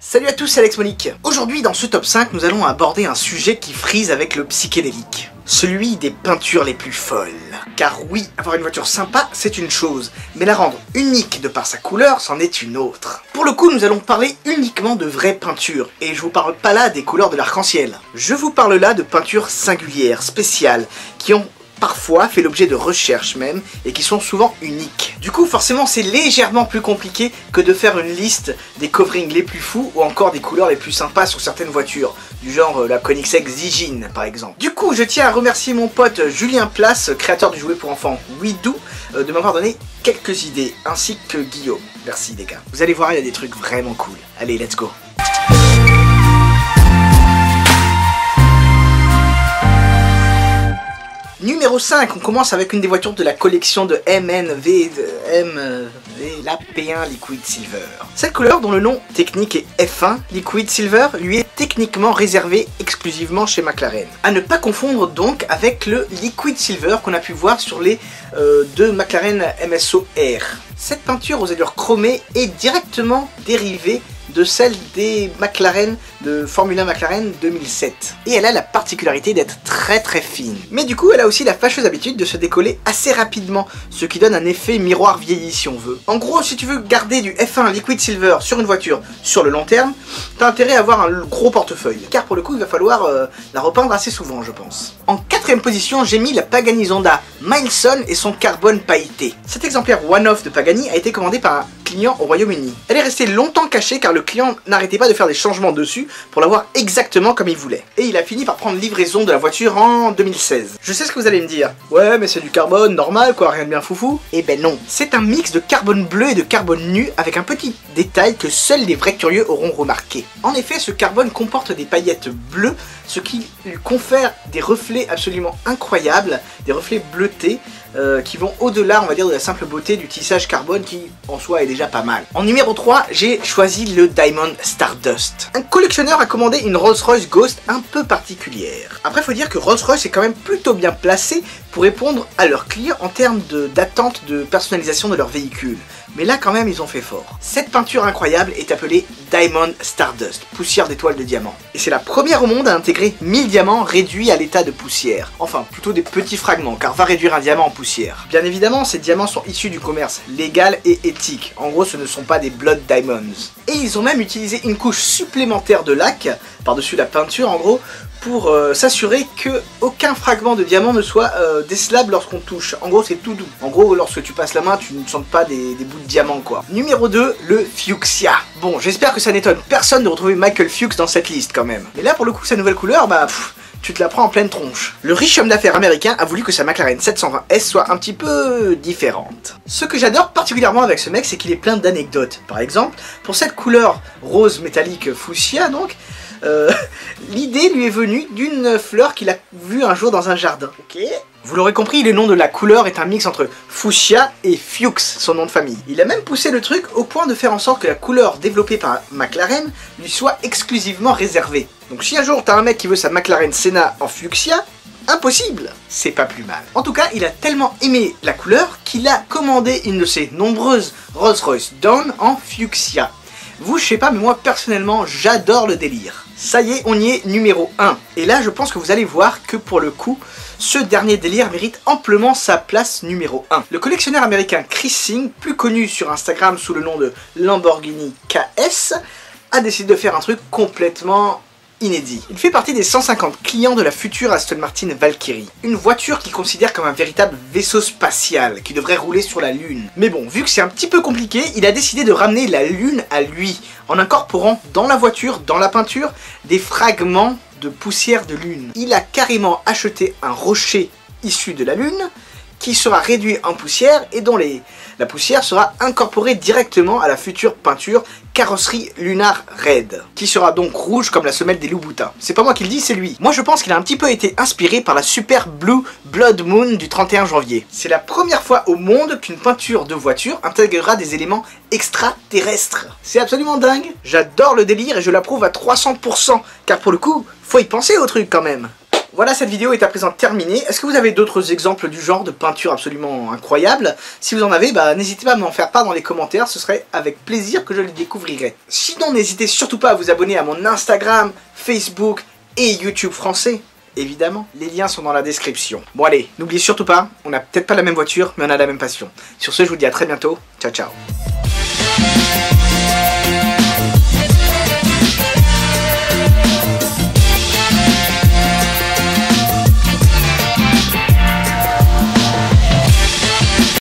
Salut à tous, c'est Alex Monique. Aujourd'hui dans ce top 5, nous allons aborder un sujet qui frise avec le psychédélique. Celui des peintures les plus folles. Car oui, avoir une voiture sympa, c'est une chose, mais la rendre unique de par sa couleur, c'en est une autre. Pour le coup, nous allons parler uniquement de vraies peintures, et je vous parle pas là des couleurs de l'arc-en-ciel. Je vous parle là de peintures singulières, spéciales, qui ont parfois fait l'objet de recherches même, et qui sont souvent uniques. Du coup, forcément, c'est légèrement plus compliqué que de faire une liste des coverings les plus fous, ou encore des couleurs les plus sympas sur certaines voitures, du genre la Koenigsegg Zijin par exemple. Du coup, je tiens à remercier mon pote Julien Place, créateur du jouet pour enfants Widoo, de m'avoir donné quelques idées, ainsi que Guillaume. Merci les gars. Vous allez voir, il y a des trucs vraiment cool. Allez, let's go. Numéro 5, on commence avec une des voitures de la collection de MNV, la P1 Liquid Silver. Cette couleur, dont le nom technique est F1 Liquid Silver, lui est techniquement réservée exclusivement chez McLaren. À ne pas confondre donc avec le Liquid Silver qu'on a pu voir sur les deux McLaren MSO R. Cette peinture aux allures chromées est directement dérivée de celle des McLaren, de Formule 1 McLaren 2007. Et elle a la particularité d'être très fine. Mais du coup, elle a aussi la fâcheuse habitude de se décoller assez rapidement, ce qui donne un effet miroir vieilli si on veut. En gros, si tu veux garder du F1 Liquid Silver sur une voiture sur le long terme, t'as intérêt à avoir un gros portefeuille. Car pour le coup, il va falloir la repeindre assez souvent, je pense. En quatrième position, j'ai mis la Pagani Zonda Milestone et son carbone pailleté. Cet exemplaire one-off de Pagani a été commandé par un client au Royaume-Uni. Elle est restée longtemps cachée car le client n'arrêtait pas de faire des changements dessus pour l'avoir exactement comme il voulait. Et il a fini par prendre livraison de la voiture en 2016. Je sais ce que vous allez me dire. Ouais, mais c'est du carbone normal quoi, rien de bien foufou. Eh ben non. C'est un mix de carbone bleu et de carbone nu avec un petit détail que seuls les vrais curieux auront remarqué. En effet, ce carbone comporte des paillettes bleues, ce qui lui confère des reflets absolument incroyables, des reflets bleutés, qui vont au-delà, on va dire, de la simple beauté du tissage carbone qui, en soi, est déjà pas mal. En numéro 3, j'ai choisi le Diamond Stardust. Un collectionneur a commandé une Rolls-Royce Ghost un peu particulière. Après, faut dire que Rolls-Royce est quand même plutôt bien placé pour répondre à leurs clients en termes d'attente de personnalisation de leur véhicule. Mais là, quand même, ils ont fait fort. Cette peinture incroyable est appelée Diamond Stardust, poussière d'étoiles de diamants. Et c'est la première au monde à intégrer 1000 diamants réduits à l'état de poussière. Enfin, plutôt des petits fragments, car va réduire un diamant en poussière. Bien évidemment, ces diamants sont issus du commerce légal et éthique. En gros, ce ne sont pas des Blood Diamonds. Et ils ont même utilisé une couche supplémentaire de lac, par-dessus la peinture en gros, pour s'assurer que aucun fragment de diamant ne soit décelable lorsqu'on touche. En gros, c'est tout doux. En gros, lorsque tu passes la main, tu ne sens pas des bouts de diamant, quoi. Numéro 2, le Fuchsia. Bon, j'espère que ça n'étonne personne de retrouver Michael Fuchs dans cette liste, quand même. Mais là, pour le coup, sa nouvelle couleur, bah... tu te la prends en pleine tronche. Le riche homme d'affaires américain a voulu que sa McLaren 720S soit un petit peu différente. Ce que j'adore particulièrement avec ce mec, c'est qu'il est plein d'anecdotes. Par exemple, pour cette couleur rose métallique fuchsia, donc, l'idée lui est venue d'une fleur qu'il a vue un jour dans un jardin. Ok. Vous l'aurez compris, le nom de la couleur est un mix entre fuchsia et Fuchs, son nom de famille. Il a même poussé le truc au point de faire en sorte que la couleur développée par McLaren lui soit exclusivement réservée. Donc si un jour t'as un mec qui veut sa McLaren Senna en fuchsia, impossible. C'est pas plus mal. En tout cas, il a tellement aimé la couleur qu'il a commandé une de ses nombreuses Rolls-Royce Dawn en fuchsia. Vous, je sais pas, mais moi personnellement, j'adore le délire. Ça y est, on y est, numéro 1. Et là, je pense que vous allez voir que pour le coup, ce dernier délire mérite amplement sa place numéro 1. Le collectionneur américain Chris Singh, plus connu sur Instagram sous le nom de Lamborghini KS, a décidé de faire un truc complètement inédit. Il fait partie des 150 clients de la future Aston Martin Valkyrie, une voiture qu'il considère comme un véritable vaisseau spatial qui devrait rouler sur la Lune. Mais bon, vu que c'est un petit peu compliqué, il a décidé de ramener la Lune à lui, en incorporant dans la voiture, dans la peinture, des fragments de poussière de Lune. Il a carrément acheté un rocher issu de la Lune, qui sera réduit en poussière et dont la poussière sera incorporée directement à la future peinture carrosserie Lunar Red, qui sera donc rouge comme la semelle des Loups-Boutins. C'est pas moi qui le dis, c'est lui. Moi je pense qu'il a un petit peu été inspiré par la Super Blue Blood Moon du 31 janvier. C'est la première fois au monde qu'une peinture de voiture intégrera des éléments extraterrestres. C'est absolument dingue. J'adore le délire et je l'approuve à 300%, car pour le coup, faut y penser au truc quand même. Voilà, cette vidéo est à présent terminée. Est-ce que vous avez d'autres exemples du genre de peinture absolument incroyable? Si vous en avez, n'hésitez pas à m'en faire part dans les commentaires, ce serait avec plaisir que je les découvrirai. Sinon, n'hésitez surtout pas à vous abonner à mon Instagram, Facebook et YouTube français. Évidemment, les liens sont dans la description. Bon allez, n'oubliez surtout pas, on n'a peut-être pas la même voiture, mais on a la même passion. Sur ce, je vous dis à très bientôt. Ciao ciao.